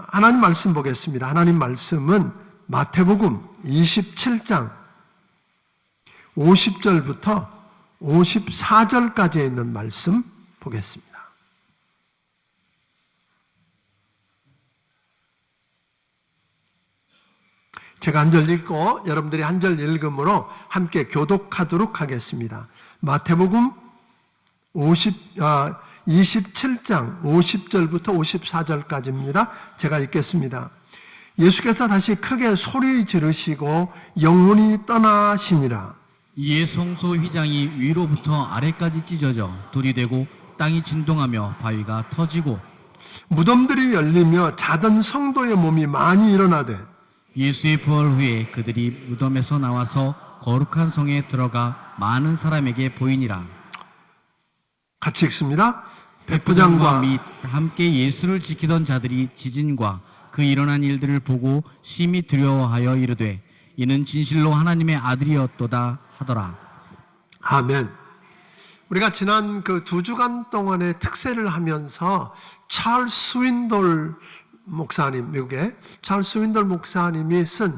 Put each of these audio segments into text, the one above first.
하나님 말씀 보겠습니다. 하나님 말씀은 마태복음 27장 50절부터 54절까지에 있는 말씀 보겠습니다. 제가 한 절 읽고 여러분들이 한 절 읽음으로 함께 교독하도록 하겠습니다. 마태복음 27장 50절부터 54절까지입니다. 제가 읽겠습니다. 예수께서 다시 크게 소리 지르시고 영혼이 떠나시니라. 이에 성소 휘장이 위로부터 아래까지 찢어져 둘이 되고 땅이 진동하며 바위가 터지고 무덤들이 열리며 자던 성도의 몸이 많이 일어나되 예수의 부활 후에 그들이 무덤에서 나와서 거룩한 성에 들어가 많은 사람에게 보이니라. 같이 읽습니다. 백부장과 백부장과 및 함께 예수를 지키던 자들이 지진과 그 일어난 일들을 보고 심히 두려워하여 이르되 이는 진실로 하나님의 아들이었도다 하더라. 아멘. 우리가 지난 그 2주간 동안의 특세를 하면서 찰스 스윈돌 목사님, 미국의 찰스 스윈돌 목사님이 쓴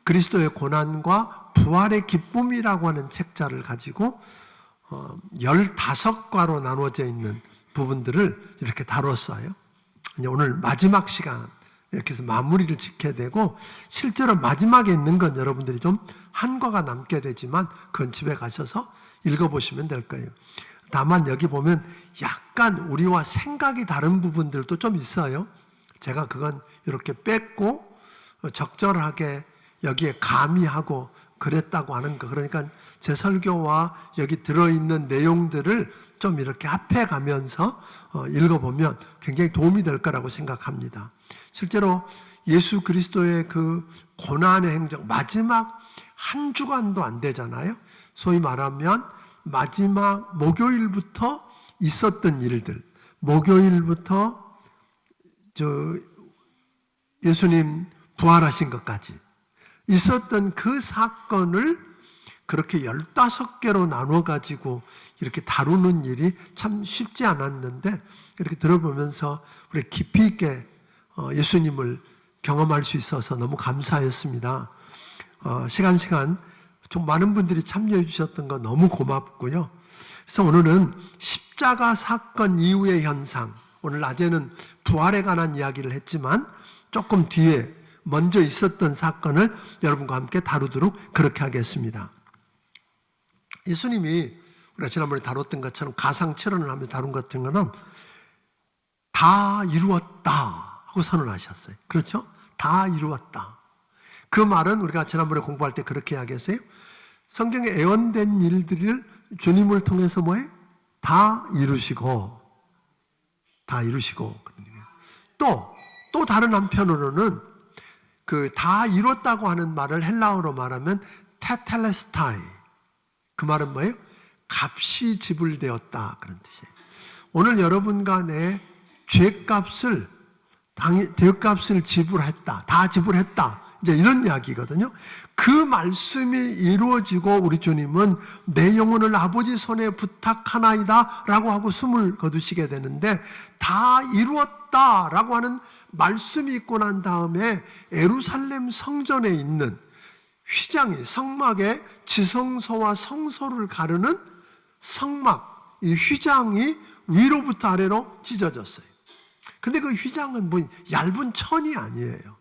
그리스도의 고난과 부활의 기쁨이라고 하는 책자를 가지고 15과로 나누어져 있는 부분들을 이렇게 다뤘어요. 이제 오늘 마지막 시간 이렇게 해서 마무리를 짓게 되고, 실제로 마지막에 있는 건 여러분들이 좀 한과가 남게 되지만 그건 집에 가셔서 읽어보시면 될 거예요. 다만 여기 보면 약간 우리와 생각이 다른 부분들도 좀 있어요. 제가 그건 이렇게 뺐고 적절하게 여기에 가미하고 그랬다고 하는 거. 그러니까 제 설교와 여기 들어있는 내용들을 좀 이렇게 합해가면서 읽어보면 굉장히 도움이 될 거라고 생각합니다. 실제로 예수 그리스도의 그 고난의 행정, 마지막 한 주간도 안 되잖아요. 소위 말하면 마지막 목요일부터 있었던 일들, 목요일부터 예수님 부활하신 것까지 있었던 그 사건을 그렇게 15개로 나눠가지고 이렇게 다루는 일이 참 쉽지 않았는데, 이렇게 들어보면서 우리 깊이 있게 예수님을 경험할 수 있어서 너무 감사했습니다. 시간 좀 많은 분들이 참여해 주셨던 거 너무 고맙고요. 그래서 오늘은 십자가 사건 이후의 현상, 오늘 낮에는 부활에 관한 이야기를 했지만 조금 뒤에 먼저 있었던 사건을 여러분과 함께 다루도록 그렇게 하겠습니다. 예수님이 우리가 지난번에 다뤘던 것처럼 가상철언을 하며 다룬 것 같은 거는 다 이루었다 하고 선언하셨어요. 그렇죠? 다 이루었다. 그 말은 우리가 지난번에 공부할 때 그렇게 이야기했어요. 성경에 예언된 일들을 주님을 통해서 뭐예요? 다 이루시고 또 다른 한편으로는 그 다 이뤘다고 하는 말을 헬라어로 말하면 테텔레스타이, 그 말은 뭐예요? 값이 지불되었다, 그런 뜻이에요. 오늘 여러분과 내 죄값을 지불했다, 다 지불했다, 이제 이런 이야기거든요. 그 말씀이 이루어지고 우리 주님은 내 영혼을 아버지 손에 부탁하나이다 라고 하고 숨을 거두시게 되는데, 다 이루었다 라고 하는 말씀이 있고 난 다음에 예루살렘 성전에 있는 휘장이, 성막의 지성소와 성소를 가르는 성막, 이 휘장이 위로부터 아래로 찢어졌어요. 근데 그 휘장은 뭐 얇은 천이 아니에요.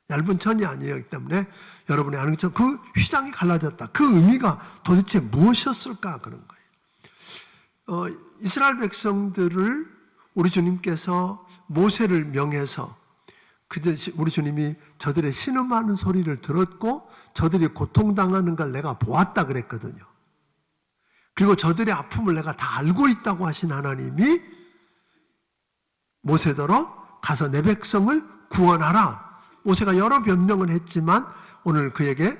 얇은 천이 아니었기 때문에 여러분이 아는 것처럼 그 휘장이 갈라졌다. 그 의미가 도대체 무엇이었을까, 그런 거예요. 이스라엘 백성들을 우리 주님께서 모세를 명해서 우리 주님이 저들의 신음하는 소리를 들었고 저들이 고통당하는 걸 내가 보았다 그랬거든요. 그리고 저들의 아픔을 내가 다 알고 있다고 하신 하나님이 모세더러 가서 내 백성을 구원하라. 모세가 여러 변명을 했지만 오늘 그에게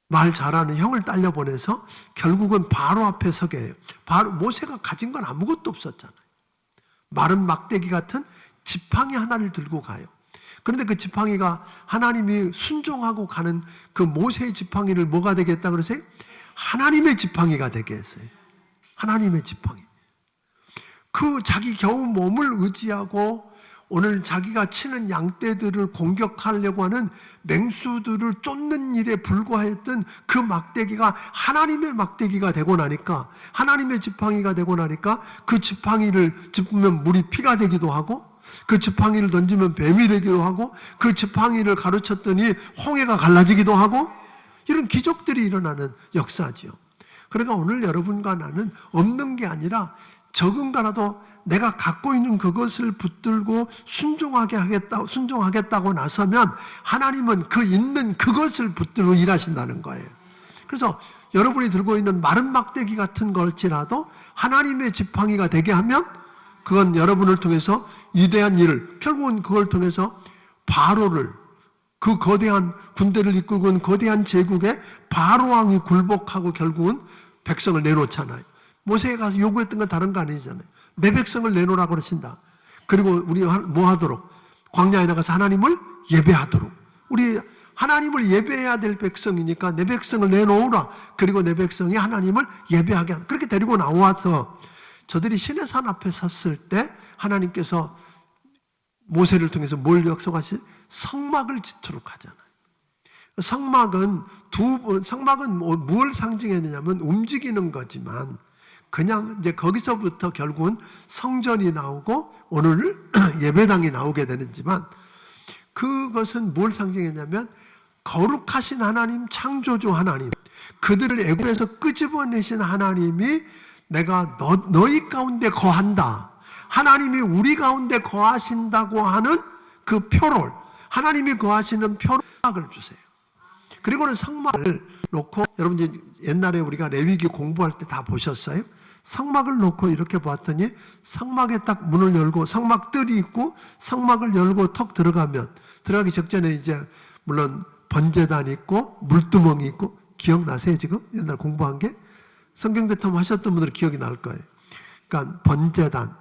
말 잘하는 형을 딸려 보내서 결국은 바로 앞에 서게 해요. 모세가 가진 건 아무것도 없었잖아요. 마른 막대기 같은 지팡이 하나를 들고 가요. 그런데 그 지팡이가 하나님이 순종하고 가는 그 모세의 지팡이를 뭐가 되겠다 그러세요? 하나님의 지팡이가 되게 했어요. 하나님의 지팡이. 그 자기 겨우 몸을 의지하고 오늘 자기가 치는 양떼들을 공격하려고 하는 맹수들을 쫓는 일에 불과했던 그 막대기가 하나님의 막대기가 되고 나니까, 하나님의 지팡이가 되고 나니까 그 지팡이를 짚으면 물이 피가 되기도 하고, 그 지팡이를 던지면 뱀이 되기도 하고, 그 지팡이를 가르쳤더니 홍해가 갈라지기도 하고, 이런 기적들이 일어나는 역사지요. 그러니까 오늘 여러분과 나는 없는 게 아니라 적은 거라도 내가 갖고 있는 그것을 붙들고 순종하겠다고 나서면 하나님은 그 있는 그것을 붙들고 일하신다는 거예요. 그래서 여러분이 들고 있는 마른 막대기 같은 걸지라도 하나님의 지팡이가 되게 하면 그건 여러분을 통해서 위대한 일을, 결국은 그걸 통해서 바로를, 그 거대한 군대를 이끌고 있는 거대한 제국에 바로왕이 굴복하고 결국은 백성을 내놓잖아요. 모세에 가서 요구했던 건 다른 거 아니잖아요. 내 백성을 내놓으라고 그러신다. 그리고 우리 뭐 하도록? 광야에 나가서 하나님을 예배하도록. 우리 하나님을 예배해야 될 백성이니까 내 백성을 내놓으라. 그리고 내 백성이 하나님을 예배하게 하라. 그렇게 데리고 나와서 저들이 신의 산 앞에 섰을 때 하나님께서 모세를 통해서 뭘 약속하시? 성막을 짓도록 하잖아요. 성막은 뭘 상징했느냐면 움직이는 거지만 그냥 이제 거기서부터 결국은 성전이 나오고 오늘 예배당이 나오게 되는지만 그것은 뭘 상징했냐면 거룩하신 하나님, 창조주 하나님, 그들을 애굽에서 끄집어내신 하나님이 내가 너희 가운데 거한다. 하나님이 우리 가운데 거하신다고 하는 그 표를, 하나님이 거하시는 표를 주세요. 그리고는 성막을 놓고, 여러분 이제 옛날에 우리가 레위기 공부할 때 다 보셨어요? 성막을 놓고 이렇게 봤더니 성막에 딱 문을 열고 성막 뜰이 있고 성막을 열고 턱 들어가기 직전에 이제 물론 번제단이 있고 물두멍이 있고, 기억나세요 지금? 옛날 공부한 게? 성경 대탐 하셨던 분들은 기억이 날 거예요. 그러니까 번제단,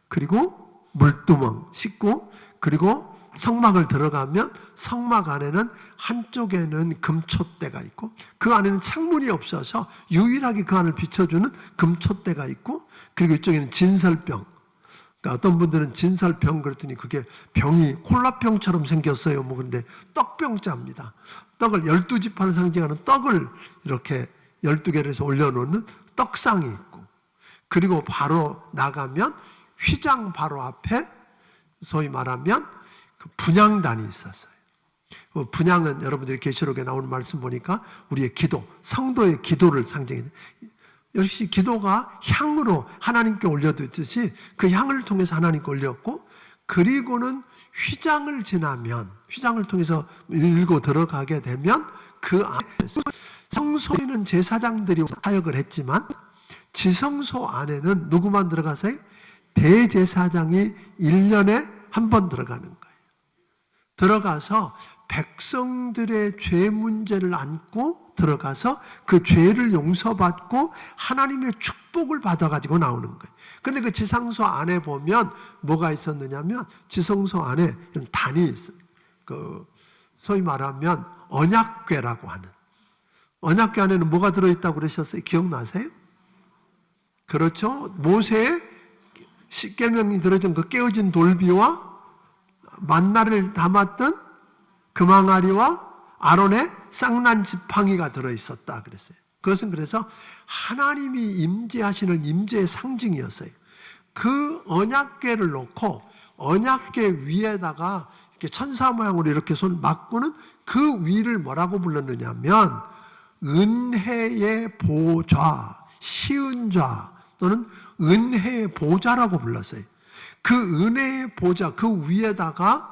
그리고 물두멍 씻고, 그리고 성막을 들어가면 성막 안에는 한쪽에는 금촛대가 있고 그 안에는 창문이 없어서 유일하게 그 안을 비춰주는 금촛대가 있고, 그리고 이쪽에는 진설병. 그러니까 어떤 분들은 진설병 그랬더니 그게 병이 콜라병처럼 생겼어요. 뭐 근데 떡병자입니다. 떡을 12지파를 상징하는 떡을 이렇게 12개를 해서 올려놓는 떡상이 있고, 그리고 바로 나가면 휘장 바로 앞에 소위 말하면 그 분향단이 있었어요. 분향은 여러분들이 계시록에 나오는 말씀 보니까 우리의 기도, 성도의 기도를 상징해요. 역시 기도가 향으로 하나님께 올려드듯이 그 향을 통해서 하나님께 올렸고, 그리고는 휘장을 지나면, 휘장을 통해서 밀고 들어가게 되면 그 안에 성소에는 제사장들이 사역을 했지만 지성소 안에는 누구만 들어가서요? 대제사장이 1년에 한 번 들어가는 거예요. 들어가서 백성들의 죄 문제를 안고 들어가서 그 죄를 용서받고 하나님의 축복을 받아가지고 나오는 거예요. 근데 그 지성소 안에 보면 뭐가 있었느냐면 지성소 안에 단이 있어요. 그 소위 말하면 언약궤라고 하는, 언약궤 안에는 뭐가 들어있다고 그러셨어요? 기억나세요? 그렇죠. 모세의 십계명이 들어진 그 깨어진 돌비와 만나를 담았던 금항아리와 아론의 쌍난 지팡이가 들어있었다 그랬어요. 그것은 그래서 하나님이 임재하시는 임재의 상징이었어요. 그 언약궤를 놓고 언약궤 위에다가 이렇게 천사 모양으로 이렇게 손 막고는 그 위를 뭐라고 불렀느냐면 은혜의 보좌, 시은좌 또는 은혜의 보좌라고 불렀어요. 그 은혜의 보좌, 그 위에다가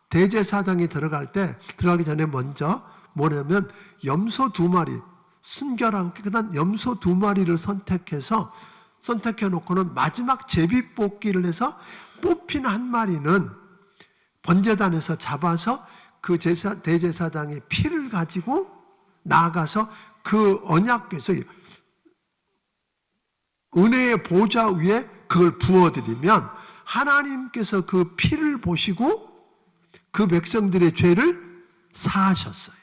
대제사장이 들어가기 전에 먼저 뭐냐면 염소 2마리, 순결하고 깨끗한 염소 2마리를 선택해 놓고는 마지막 제비뽑기를 해서 뽑힌 한 마리는 번제단에서 잡아서 그 대제사장의 피를 가지고 나아가서 그 언약궤에서 은혜의 보좌 위에 그걸 부어드리면 하나님께서 그 피를 보시고 그 백성들의 죄를 사하셨어요.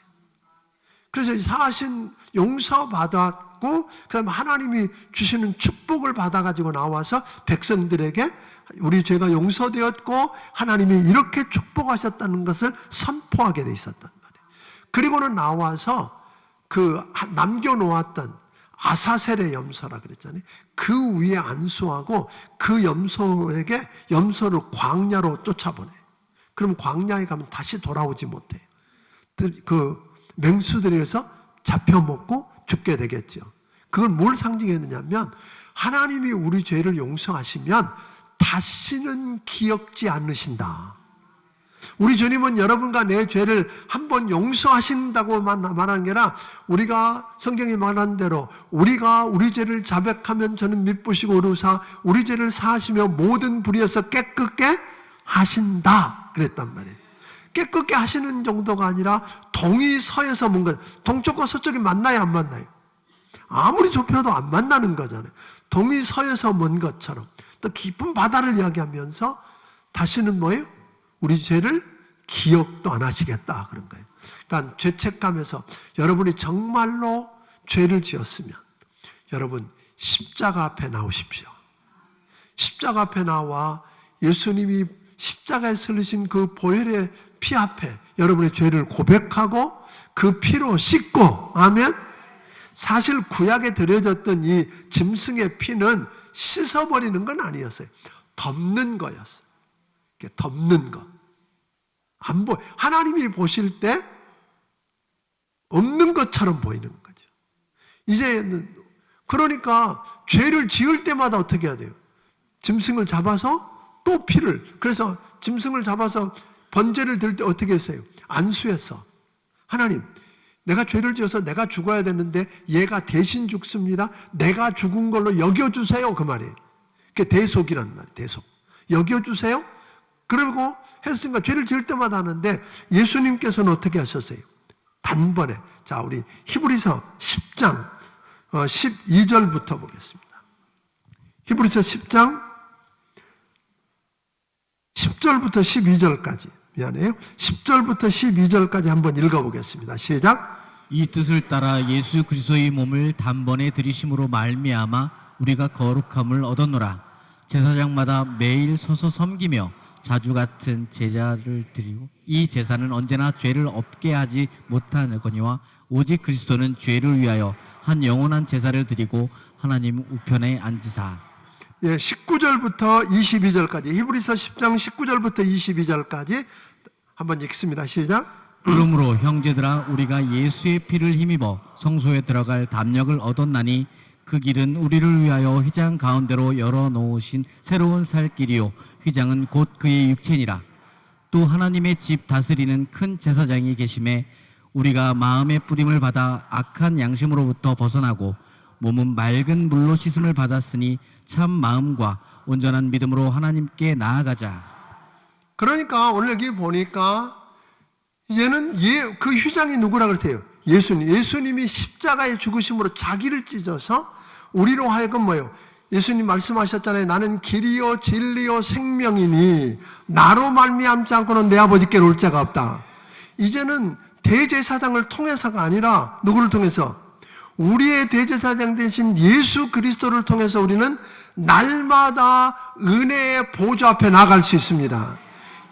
그래서 사하신 용서받았고, 그 다음에 하나님이 주시는 축복을 받아가지고 나와서 백성들에게 우리 죄가 용서되었고 하나님이 이렇게 축복하셨다는 것을 선포하게 돼 있었단 말이에요. 그리고는 나와서 그 남겨놓았던 아사셀의 염소라 그랬잖아요. 그 위에 안수하고 그 염소에게 염소를 광야로 쫓아보내요. 그럼 광야에 가면 다시 돌아오지 못해요. 그 맹수들에서 잡혀먹고 죽게 되겠죠. 그걸 뭘 상징했느냐면 하나님이 우리 죄를 용서하시면 다시는 기억지 않으신다. 우리 주님은 여러분과 내 죄를 한번 용서하신다고 말하는 게 아니라 우리가 성경에 말한 대로 우리가 우리 죄를 자백하면 저는 미쁘시고 의로우사 우리 죄를 사하시며 모든 불의에서 깨끗게 하신다 그랬단 말이에요. 깨끗게 하시는 정도가 아니라 동이 서에서 뭔가 동쪽과 서쪽이 만나야 안 만나요? 아무리 좁혀도 안 만나는 거잖아요. 동이 서에서 먼 것처럼 또 깊은 바다를 이야기하면서 다시는 뭐예요? 우리 죄를 기억도 안 하시겠다 그런 거예요. 그러니까 죄책감에서 여러분이 정말로 죄를 지었으면 여러분 십자가 앞에 나오십시오. 십자가 앞에 나와 예수님이 십자가에 슬리신 그 보혈의 피 앞에 여러분의 죄를 고백하고 그 피로 씻고 아멘. 사실 구약에 드려졌던 이 짐승의 피는 씻어버리는 건 아니었어요. 덮는 거였어요. 덮는 거. 안 보여. 하나님이 보실 때 없는 것처럼 보이는 거죠. 이제는 그러니까 죄를 지을 때마다 어떻게 해야 돼요? 짐승을 잡아서 또 피를. 그래서 짐승을 잡아서 번제를 드릴 때 어떻게 했어요? 안수했어. 하나님, 내가 죄를 지어서 내가 죽어야 되는데 얘가 대신 죽습니다. 내가 죽은 걸로 여겨주세요. 그 말이에요. 그게 대속이란 말이에요. 대속. 여겨주세요. 그리고 했으니까 죄를 지을 때마다 하는데 예수님께서는 어떻게 하셨어요? 단번에. 자, 우리 히브리서 10장 12절부터 보겠습니다. 히브리서 10장 10절부터 12절까지. 미안해요. 10절부터 12절까지 한번 읽어보겠습니다. 시작. 이 뜻을 따라 예수 그리스도의 몸을 단번에 들이심으로 말미암아 우리가 거룩함을 얻었노라. 제사장마다 매일 서서 섬기며 자주 같은 제사를 드리고 이 제사는 언제나 죄를 없게 하지 못하거니와 오직 그리스도는 죄를 위하여 한 영원한 제사를 드리고 하나님 우편에 앉으사. 예, 19절부터 22절까지 히브리서 10장 19절부터 22절까지 한번 읽습니다. 시작. 그러므로 형제들아 우리가 예수의 피를 힘입어 성소에 들어갈 담력을 얻었나니 그 길은 우리를 위하여 휘장 가운데로 열어놓으신 새로운 살 길이요 휘장은 곧 그의 육체니라. 또 하나님의 집 다스리는 큰 제사장이 계심에 우리가 마음의 뿌림을 받아 악한 양심으로부터 벗어나고 몸은 맑은 물로 씻음을 받았으니 참 마음과 온전한 믿음으로 하나님께 나아가자. 그러니까 오늘 여기 보니까 이제는 그 휘장이 누구라 그랬대요? 예수님. 예수님이 십자가의 죽으심으로 자기를 찢어서 우리로 하여금 뭐예요? 예수님 말씀하셨잖아요. 나는 길이요 진리요 생명이니 나로 말미암지 않고는 내 아버지께로 올 자가 없다. 이제는 대제사장을 통해서가 아니라 누구를 통해서? 우리의 대제사장 대신 예수 그리스도를 통해서 우리는 날마다 은혜의 보좌 앞에 나갈 수 있습니다.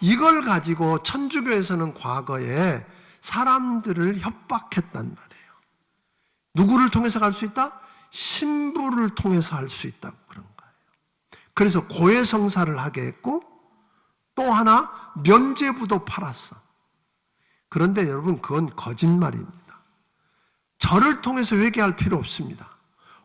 이걸 가지고 천주교에서는 과거에 사람들을 협박했단 말이에요. 누구를 통해서 갈 수 있다? 신부를 통해서 할 수 있다고 그런 거예요. 그래서 고해성사를 하게 했고 또 하나 면죄부도 팔았어. 그런데 여러분 그건 거짓말입니다. 저를 통해서 회개할 필요 없습니다.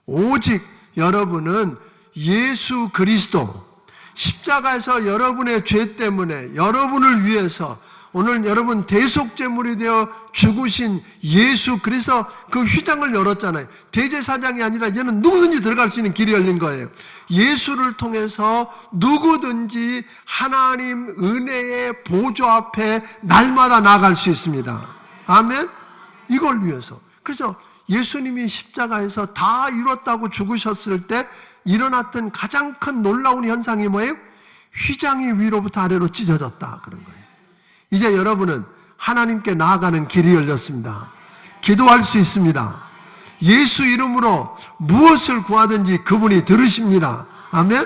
오직 여러분은 예수 그리스도 십자가에서 여러분의 죄 때문에 여러분을 위해서 오늘 여러분 대속제물이 되어 죽으신 예수 그리스도 그 휘장을 열었잖아요. 대제사장이 아니라 이제는 누구든지 들어갈 수 있는 길이 열린 거예요. 예수를 통해서 누구든지 하나님 은혜의 보좌 앞에 날마다 나아갈 수 있습니다. 아멘. 이걸 위해서. 그래서 예수님이 십자가에서 다 이뤘다고 죽으셨을 때 일어났던 가장 큰 놀라운 현상이 뭐예요? 휘장이 위로부터 아래로 찢어졌다 그런 거예요. 이제 여러분은 하나님께 나아가는 길이 열렸습니다. 기도할 수 있습니다. 예수 이름으로 무엇을 구하든지 그분이 들으십니다. 아멘.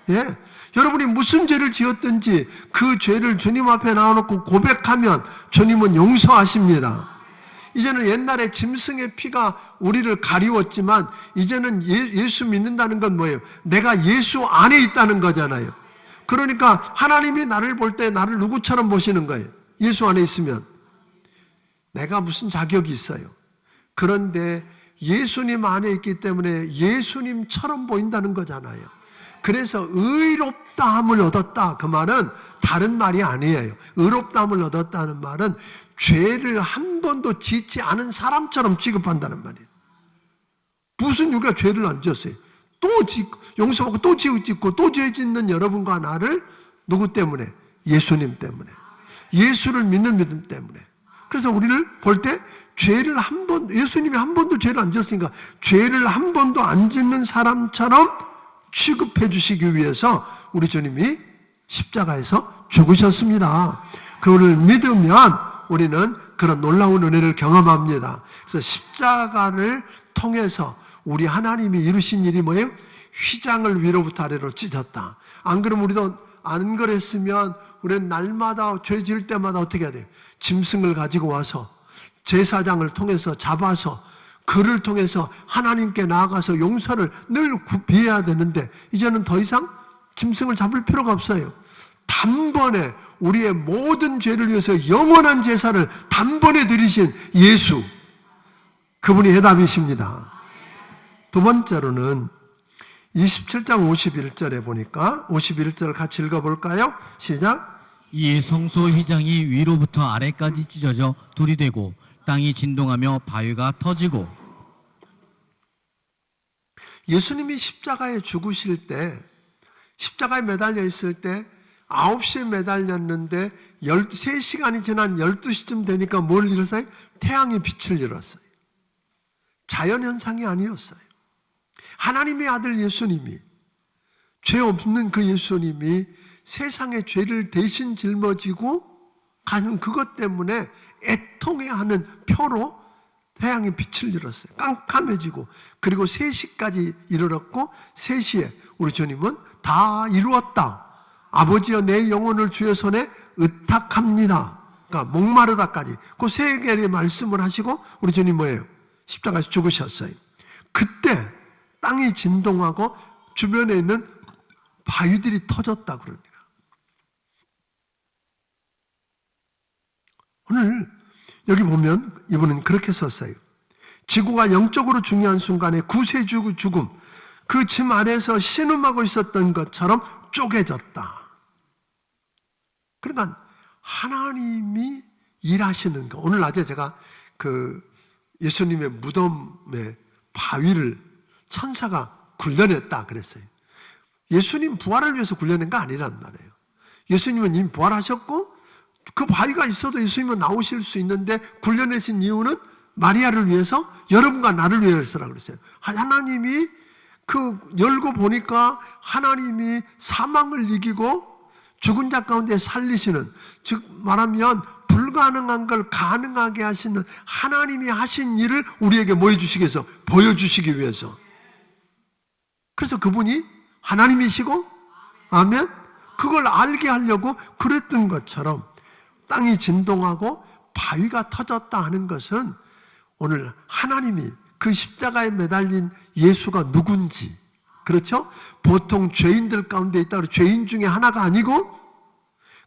예. 여러분이 무슨 죄를 지었든지 그 죄를 주님 앞에 나와놓고 고백하면 주님은 용서하십니다. 이제는 옛날에 짐승의 피가 우리를 가리웠지만 이제는 예수 믿는다는 건 뭐예요? 내가 예수 안에 있다는 거잖아요. 그러니까 하나님이 나를 볼 때 나를 누구처럼 보시는 거예요? 예수 안에 있으면 내가 무슨 자격이 있어요? 그런데 예수님 안에 있기 때문에 예수님처럼 보인다는 거잖아요. 그래서 의롭다함을 얻었다. 그 말은 다른 말이 아니에요. 의롭다함을 얻었다는 말은 죄를 한 번도 짓지 않은 사람처럼 취급한다는 말이에요. 무슨 우리가 죄를 안 지었어요? 또 짓고 용서받고 또 짓고 또 죄 짓는 여러분과 나를 누구 때문에? 예수님 때문에. 예수를 믿는 믿음 때문에. 그래서 우리를 볼 때 죄를 한 번, 예수님이 한 번도 죄를 안 지었으니까 죄를 한 번도 안 짓는 사람처럼 취급해 주시기 위해서 우리 주님이 십자가에서 죽으셨습니다. 그를 믿으면 우리는 그런 놀라운 은혜를 경험합니다. 그래서 십자가를 통해서 우리 하나님이 이루신 일이 뭐예요? 휘장을 위로부터 아래로 찢었다. 안 그러면 우리도 안 그랬으면 우리는 날마다 죄 지을 때마다 어떻게 해야 돼요? 짐승을 가지고 와서 제사장을 통해서 잡아서 그를 통해서 하나님께 나아가서 용서를 늘 비해야 되는데 이제는 더 이상 짐승을 잡을 필요가 없어요. 단번에 우리의 모든 죄를 위해서 영원한 제사를 단번에 드리신 예수, 그분이 해답이십니다. 두 번째로는 27장 51절에 보니까 51절을 같이 읽어볼까요? 시작. 이에 성소 휘장이 위로부터 아래까지 찢어져 둘이 되고 땅이 진동하며 바위가 터지고. 예수님이 십자가에 죽으실 때, 십자가에 매달려 있을 때 9시에 매달렸는데 3시간이 지난 12시쯤 되니까 뭘 잃었어요? 태양이 빛을 잃었어요. 자연현상이 아니었어요. 하나님의 아들 예수님이, 죄 없는 그 예수님이 세상의 죄를 대신 짊어지고 가는 그것 때문에 애통해하는 표로 태양이 빛을 잃었어요. 깜깜해지고, 그리고 3시까지 이르렀고 3시에 우리 주님은 다 이루었다. 아버지여 내 영혼을 주의 손에 의탁합니다. 그러니까 목마르다까지 그 3개의 말씀을 하시고 우리 주님 뭐예요? 십자가에서 죽으셨어요. 그때 땅이 진동하고 주변에 있는 바위들이 터졌다 그러니까. 오늘 여기 보면 이분은 그렇게 썼어요. 지구가 영적으로 중요한 순간에 구세주 죽음, 그 짐 아래에서 신음하고 있었던 것처럼 쪼개졌다. 그러니까 하나님이 일하시는 거. 오늘 낮에 제가 그 예수님의 무덤에 바위를 천사가 굴려냈다 그랬어요. 예수님 부활을 위해서 굴려낸 거 아니란 말이에요. 예수님은 이미 부활하셨고 그 바위가 있어도 예수님은 나오실 수 있는데 굴려내신 이유는 마리아를 위해서, 여러분과 나를 위해서라고 그랬어요. 하나님이 그 열고 보니까 하나님이 사망을 이기고 죽은 자 가운데 살리시는, 즉 말하면 불가능한 걸 가능하게 하시는 하나님이 하신 일을 우리에게 뭐 해주시기 위해서? 보여주시기 위해서. 그래서 그분이 하나님이시고, 아멘? 그걸 알게 하려고 그랬던 것처럼 땅이 진동하고 바위가 터졌다 하는 것은 오늘 하나님이 그 십자가에 매달린 예수가 누군지, 그렇죠? 보통 죄인들 가운데 있다, 죄인 중에 하나가 아니고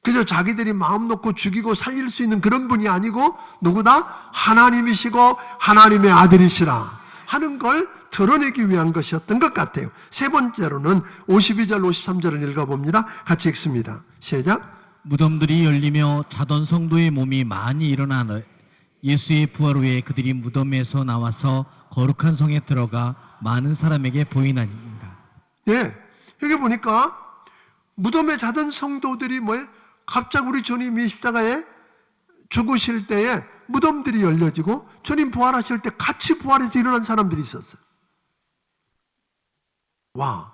그저 자기들이 마음 놓고 죽이고 살릴 수 있는 그런 분이 아니고 누구다? 하나님이시고 하나님의 아들이시라 하는 걸 드러내기 위한 것이었던 것 같아요. 세 번째로는 52절 53절을 읽어봅니다. 같이 읽습니다. 시작. 무덤들이 열리며 자던 성도의 몸이 많이 일어나는 예수의 부활 후에 그들이 무덤에서 나와서 거룩한 성에 들어가 많은 사람에게 보이나니라. 예, 여기 보니까 무덤에 자던 성도들이 뭐예요? 갑자기 우리 주님이 십자가에 죽으실 때에 무덤들이 열려지고 주님 부활하실 때 같이 부활해서 일어난 사람들이 있었어요. 와,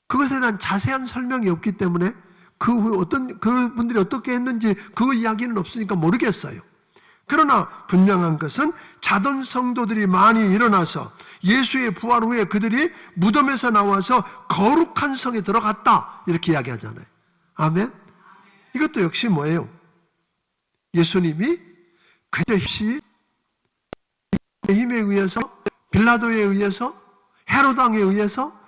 그것에 대한 자세한 설명이 없기 때문에 그 분들이 어떻게 했는지 그 이야기는 없으니까 모르겠어요. 그러나 분명한 것은 자던 성도들이 많이 일어나서 예수의 부활 후에 그들이 무덤에서 나와서 거룩한 성에 들어갔다, 이렇게 이야기하잖아요. 아멘. 이것도 역시 뭐예요? 예수님이 괴뢰시 힘에 의해서, 빌라도에 의해서, 헤로당에 의해서,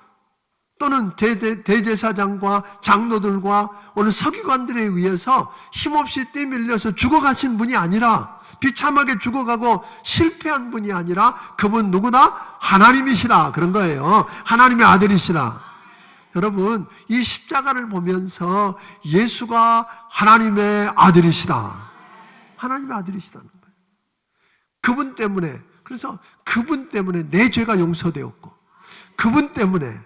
또는 대제사장과 장로들과 오늘 서기관들에 의해서 힘없이 떼밀려서 죽어가신 분이 아니라, 비참하게 죽어가고 실패한 분이 아니라, 그분 누구나 하나님이시라, 그런 거예요. 하나님의 아들이시라. 여러분, 이 십자가를 보면서 예수가 하나님의 아들이시다, 하나님의 아들이시다는 거예요. 그분 때문에, 그래서 그분 때문에 내 죄가 용서되었고, 그분 때문에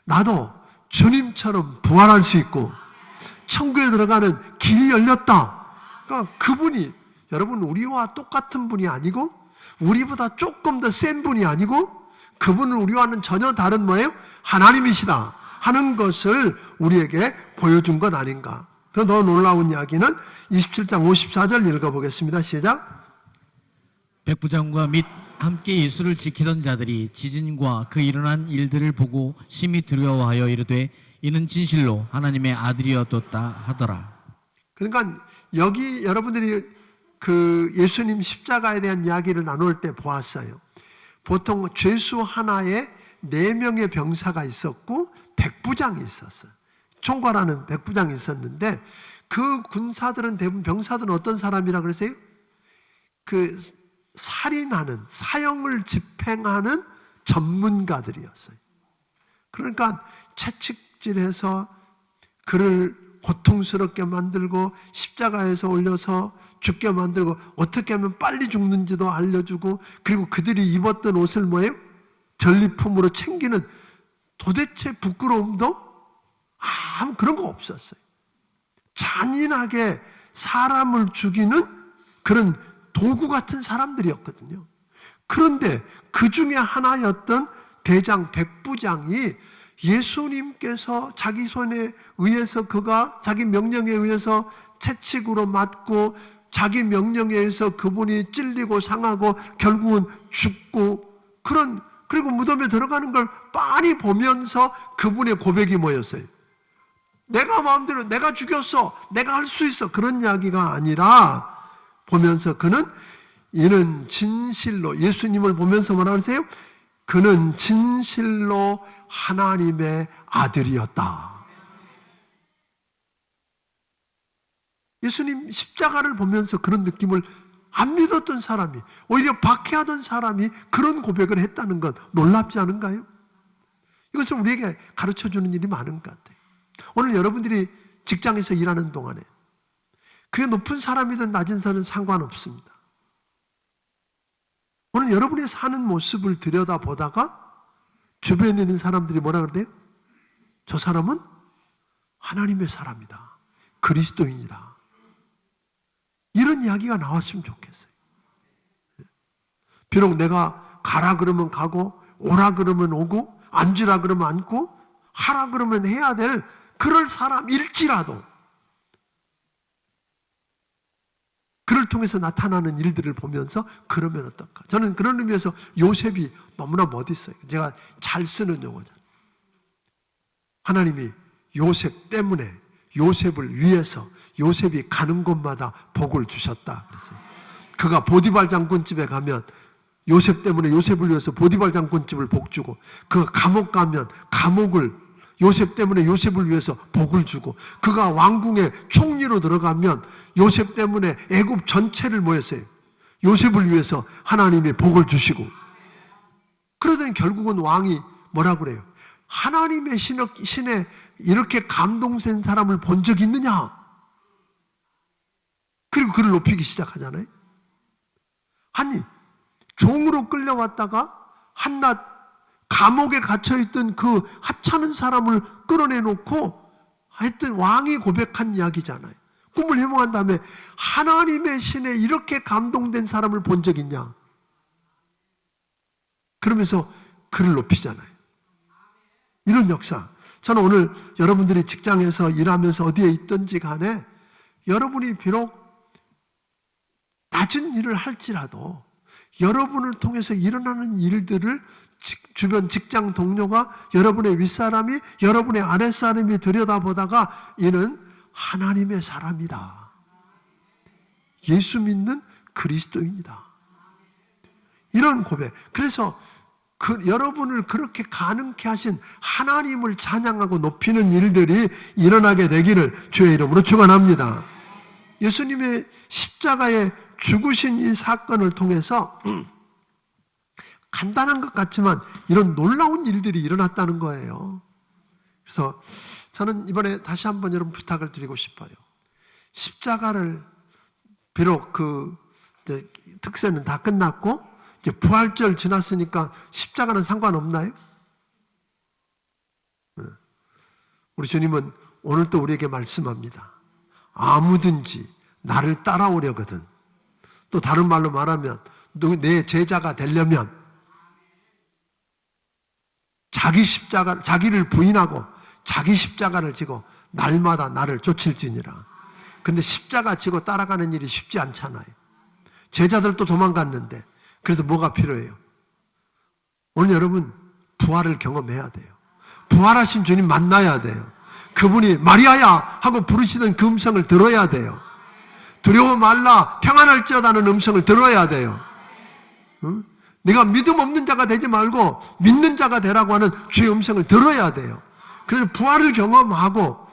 나도 주님처럼 부활할 수 있고 천국에 들어가는 길이 열렸다. 그러니까 그분이, 여러분, 우리와 똑같은 분이 아니고, 우리보다 조금 더 센 분이 아니고, 그분은 우리와는 전혀 다른 뭐예요? 하나님이시다 하는 것을 우리에게 보여준 것 아닌가. 더 놀라운 이야기는 27장 54절 읽어보겠습니다. 시작. 백부장과 및 함께 예수를 지키던 자들이 지진과 그 일어난 일들을 보고 심히 두려워하여 이르되 이는 진실로 하나님의 아들이었다 하더라. 그러니까 여기 여러분들이 그 예수님 십자가에 대한 이야기를 나눌 때 보았어요. 보통 죄수 하나에 4명의 병사가 있었고 백부장이 있었어요. 총괄하는 백부장이 있었는데, 그 군사들은 대부분, 병사들은 어떤 사람이라 그러세요? 그 살인하는, 사형을 집행하는 전문가들이었어요. 그러니까 채찍질해서 그를 고통스럽게 만들고 십자가에서 올려서 죽게 만들고, 어떻게 하면 빨리 죽는지도 알려주고, 그리고 그들이 입었던 옷을 뭐예요? 전리품으로 챙기는, 도대체 부끄러움도 아무 그런 거 없었어요. 잔인하게 사람을 죽이는 그런 도구 같은 사람들이었거든요. 그런데 그 중에 하나였던 대장 백부장이 예수님께서 자기 손에 의해서, 그가 자기 명령에 의해서 채찍으로 맞고, 자기 명령에 의해서 그분이 찔리고 상하고 결국은 죽고, 그리고 무덤에 들어가는 걸 빤히 보면서 그분의 고백이 뭐였어요? 내가 마음대로, 내가 죽였어, 내가 할 수 있어, 그런 이야기가 아니라, 보면서 그는, 이는 진실로, 예수님을 보면서 뭐라 그러세요? 그는 진실로 하나님의 아들이었다. 예수님 십자가를 보면서 그런 느낌을 안 믿었던 사람이, 오히려 박해하던 사람이 그런 고백을 했다는 건 놀랍지 않은가요? 이것을 우리에게 가르쳐주는 일이 많은 것 같아요. 오늘 여러분들이 직장에서 일하는 동안에, 그게 높은 사람이든 낮은 사람은 상관없습니다. 오늘 여러분이 사는 모습을 들여다보다가 주변에 있는 사람들이 뭐라 그래요? 저 사람은 하나님의 사람이다, 그리스도인이다, 이런 이야기가 나왔으면 좋겠어요. 비록 내가 가라 그러면 가고, 오라 그러면 오고, 앉으라 그러면 앉고, 하라 그러면 해야 될 그럴 사람일지라도, 그를 통해서 나타나는 일들을 보면서 그러면 어떨까? 저는 그런 의미에서 요셉이 너무나 멋있어요. 제가 잘 쓰는 용어잖아요. 하나님이 요셉 때문에, 요셉을 위해서 요셉이 가는 곳마다 복을 주셨다 그랬어요. 그가 보디발 장군집에 가면 요셉 때문에, 요셉을 위해서 보디발 장군집을 복 주고, 그가 감옥 가면 감옥을, 요셉 때문에 요셉을 위해서 복을 주고, 그가 왕궁의 총리로 들어가면 요셉 때문에 애굽 전체를 뭐였어요? 요셉을 위해서 하나님이 복을 주시고, 그러더니 결국은 왕이 뭐라 그래요? 하나님의 신에 이렇게 감동된 사람을 본 적이 있느냐? 그리고 그를 높이기 시작하잖아요. 아니, 종으로 끌려왔다가 한낱 감옥에 갇혀있던 그 하찮은 사람을 끌어내놓고 하여튼 왕이 고백한 이야기잖아요. 꿈을 해몽한 다음에 하나님의 신에 이렇게 감동된 사람을 본 적 있냐? 그러면서 그를 높이잖아요. 이런 역사. 저는 오늘 여러분들이 직장에서 일하면서 어디에 있든지 간에 여러분이 비록 낮은 일을 할지라도 여러분을 통해서 일어나는 일들을 주변 직장 동료가, 여러분의 윗사람이, 여러분의 아랫사람이 들여다보다가 이는 하나님의 사람이다, 예수 믿는 그리스도인이다, 이런 고백. 그래서 여러분을 그렇게 가능케 하신 하나님을 찬양하고 높이는 일들이 일어나게 되기를 주의 이름으로 축원합니다. 예수님의 십자가에 죽으신 이 사건을 통해서 간단한 것 같지만 이런 놀라운 일들이 일어났다는 거예요. 그래서 저는 이번에 다시 한번 여러분 부탁을 드리고 싶어요. 십자가를, 비록 그 특세는 다 끝났고 이제 부활절 지났으니까 십자가는 상관없나요? 우리 주님은 오늘 또 우리에게 말씀합니다. 아무든지 나를 따라오려거든, 또 다른 말로 말하면 내 제자가 되려면 자기를 부인하고 자기 십자가를 지고 날마다 나를 쫓을지니라. 근데 십자가 지고 따라가는 일이 쉽지 않잖아요. 제자들도 도망갔는데. 그래서 뭐가 필요해요? 오늘 여러분 부활을 경험해야 돼요. 부활하신 주님 만나야 돼요. 그분이 마리아야 하고 부르시던 그 음성을 들어야 돼요. 두려워 말라 평안할지어다는 음성을 들어야 돼요. 응? 네가 믿음 없는 자가 되지 말고 믿는 자가 되라고 하는 주의 음성을 들어야 돼요. 그래서 부활을 경험하고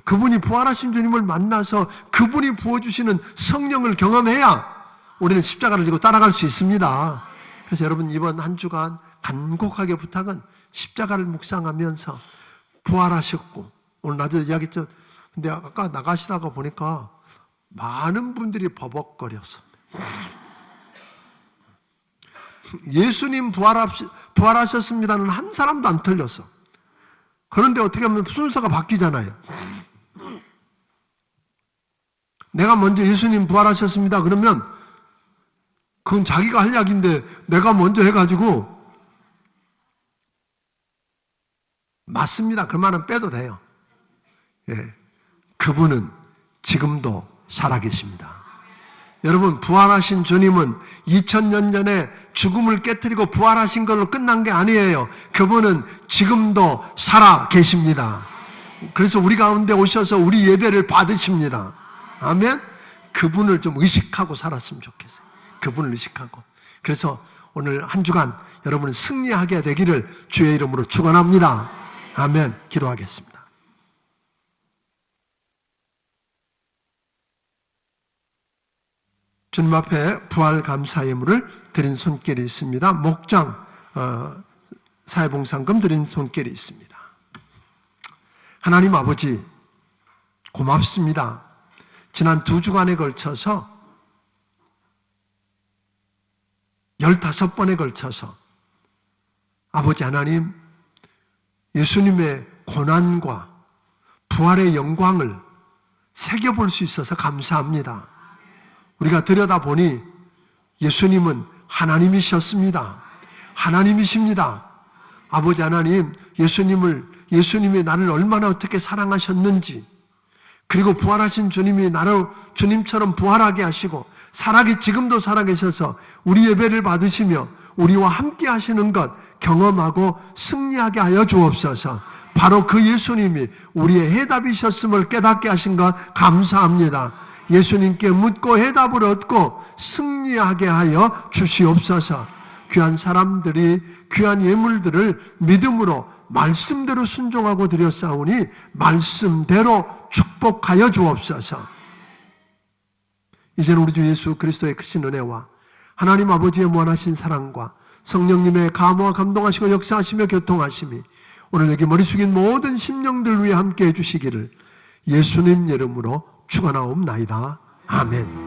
그분이 부활하신 주님을 만나서 그분이 부어주시는 성령을 경험해야 우리는 십자가를 지고 따라갈 수 있습니다. 그래서 여러분 이번 한 주간 간곡하게 부탁은 십자가를 묵상하면서 부활하셨고, 오늘 낮에 이야기했죠. 근데 아까 나가시다가 보니까 많은 분들이 버벅거렸어. 예수님 부활하셨습니다는 한 사람도 안 틀렸어. 그런데 어떻게 하면 순서가 바뀌잖아요. 내가 먼저 예수님 부활하셨습니다 그러면 그건 자기가 할 이야기인데 내가 먼저 해가지고 맞습니다 그 말은 빼도 돼요. 예, 그분은 지금도 살아계십니다. 여러분 부활하신 주님은 2000년 전에 죽음을 깨뜨리고 부활하신 걸로 끝난 게 아니에요. 그분은 지금도 살아계십니다. 그래서 우리 가운데 오셔서 우리 예배를 받으십니다. 아멘. 그분을 좀 의식하고 살았으면 좋겠어요. 그분을 의식하고. 그래서 오늘 한 주간 여러분은 승리하게 되기를 주의 이름으로 축원합니다. 아멘. 기도하겠습니다. 주님 앞에 부활 감사 예물을 드린 손길이 있습니다. 목장 사회봉상금 드린 손길이 있습니다. 하나님 아버지 고맙습니다. 지난 2주간에 걸쳐서 15번에 걸쳐서 아버지 하나님 예수님의 고난과 부활의 영광을 새겨볼 수 있어서 감사합니다. 우리가 들여다보니 예수님은 하나님이셨습니다. 하나님이십니다. 아버지 하나님, 예수님이 나를 얼마나 어떻게 사랑하셨는지, 그리고 부활하신 주님이 나를 주님처럼 부활하게 하시고 지금도 살아계셔서 우리 예배를 받으시며 우리와 함께 하시는 것 경험하고 승리하게 하여 주옵소서. 바로 그 예수님이 우리의 해답이셨음을 깨닫게 하신 것 감사합니다. 예수님께 묻고 해답을 얻고 승리하게 하여 주시옵소서. 귀한 사람들이 귀한 예물들을 믿음으로 말씀대로 순종하고 드렸사오니 말씀대로 축복하여 주옵소서. 이제는 우리 주 예수 그리스도의 크신 은혜와 하나님 아버지의 무한하신 사랑과 성령님의 감화와 감동하시고 역사하시며 교통하심이 오늘 여기 머리 숙인 모든 심령들 위해 함께 해주시기를 예수님 이름으로 축원하옵나이다. 아멘.